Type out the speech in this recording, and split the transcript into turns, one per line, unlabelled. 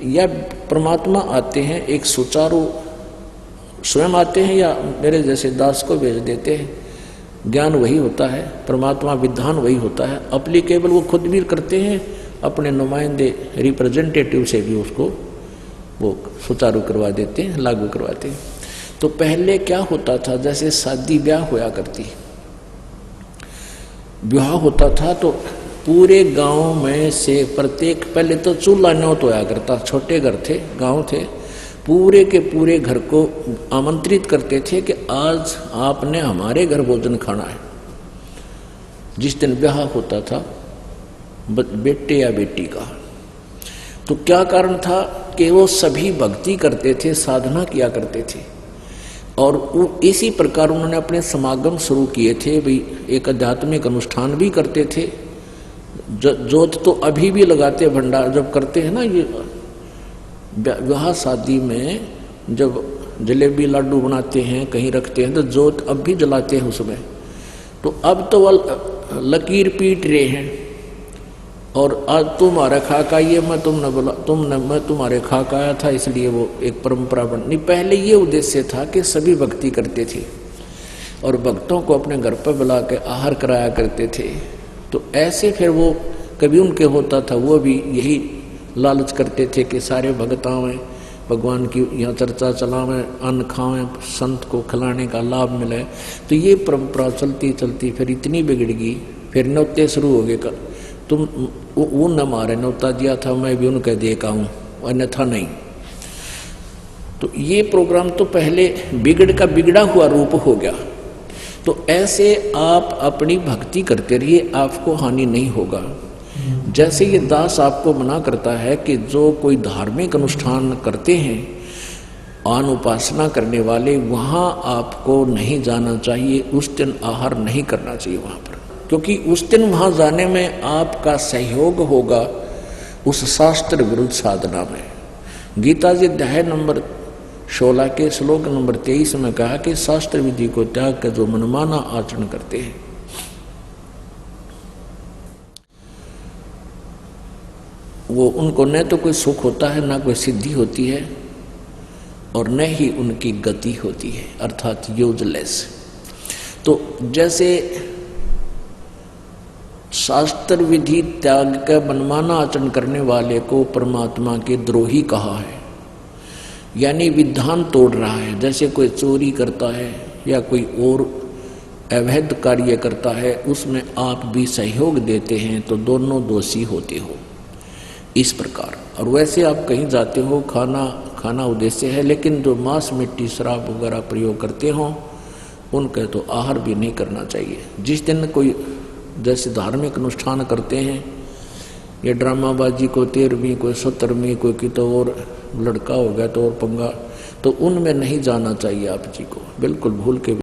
या परमात्मा आते हैं एक सुचारू, स्वयं आते हैं या मेरे जैसे दास को भेज देते हैं। ज्ञान वही होता है, परमात्मा विधान वही होता है, अप्लीकेबल वो खुद भी करते हैं, अपने नुमाइंदे रिप्रेजेंटेटिव से भी उसको वो सुचारू करवा देते हैं, लागू करवाते हैं। तो पहले क्या होता था, जैसे शादी ब्याह होया करती, ब्याह होता था तो पूरे गांव में से प्रत्येक, पहले तो चूल्हा न्योत होया करता, छोटे घर थे, गांव थे, पूरे के पूरे घर को आमंत्रित करते थे कि आज आपने हमारे घर भोजन खाना है। जिस दिन ब्याह होता था बेटे या बेटी का, तो क्या कारण था कि वो सभी भक्ति करते थे, साधना किया करते थे, और इसी प्रकार उन्होंने अपने समागम शुरू किए थे। भाई एक आध्यात्मिक अनुष्ठान भी करते थे, जोत तो अभी भी लगाते, भंडार जब करते हैं ना, ये विवाह शादी में जब जलेबी लाडू बनाते हैं कहीं रखते हैं तो जोत अब भी जलाते हैं उसमें। तो अब तो वह लकीर पीट रहे हैं, और आज तुम्हारे खाक आइए, मैं मैं तुम्हारे खाक आया था, इसलिए वो एक परंपरा बन नहीं। पहले ये उद्देश्य था कि सभी भक्ति करते थे और भक्तों को अपने घर पर बुला के आहार कराया करते थे। तो ऐसे फिर वो कभी उनके होता था, वो भी यही लालच करते थे कि सारे भक्त आवें, भगवान की यहाँ चर्चा चलावें, अन्न खावें, संत को खिलाने का लाभ मिले। तो ये परंपरा चलती चलती फिर इतनी बिगड़ गई, फिर न्योते शुरू हो गए। कल तुम वो न मारे, न्योता दिया था मैं भी उनके दे का हूँ, अन्यथा नहीं। तो ये प्रोग्राम तो पहले बिगड़ का बिगड़ा हुआ रूप हो गया। तो ऐसे आप अपनी भक्ति करते रहिए, आपको हानि नहीं होगा। जैसे ये दास आपको मना करता है कि जो कोई धार्मिक अनुष्ठान करते हैं, आन उपासना करने वाले, वहाँ आपको नहीं जाना चाहिए, उस दिन आहार नहीं करना चाहिए वहाँ पर, क्योंकि उस दिन वहाँ जाने में आपका सहयोग होगा उस शास्त्र विरुद्ध साधना में। गीता जी अध्याय नंबर 16 के श्लोक नंबर 23 में कहा कि शास्त्र विधि को त्याग कर जो मनमाना आचरण करते हैं, वो उनको न तो कोई सुख होता है, ना कोई सिद्धि होती है, और न ही उनकी गति होती है, अर्थात यूजलेस। तो जैसे शास्त्र विधि त्याग कर मनमाना आचरण करने वाले को परमात्मा के द्रोही कहा है, यानी विधान तोड़ रहा है। जैसे कोई चोरी करता है या कोई और अवैध कार्य करता है, उसमें आप भी सहयोग देते हैं तो दोनों दोषी होते हो, इस प्रकार। और वैसे आप कहीं जाते हो, खाना उद्देश्य है, लेकिन जो मांस मिट्टी शराब वगैरह प्रयोग करते हो उनका तो आहार भी नहीं करना चाहिए। जिस दिन कोई जैसे धार्मिक अनुष्ठान करते हैं, ये ड्रामाबाजी को 13वीं कोई 17वीं कोई की तो और लड़का हो गया तो और पंगा, तो उनमें नहीं जाना चाहिए आप जी को, बिल्कुल भूल के।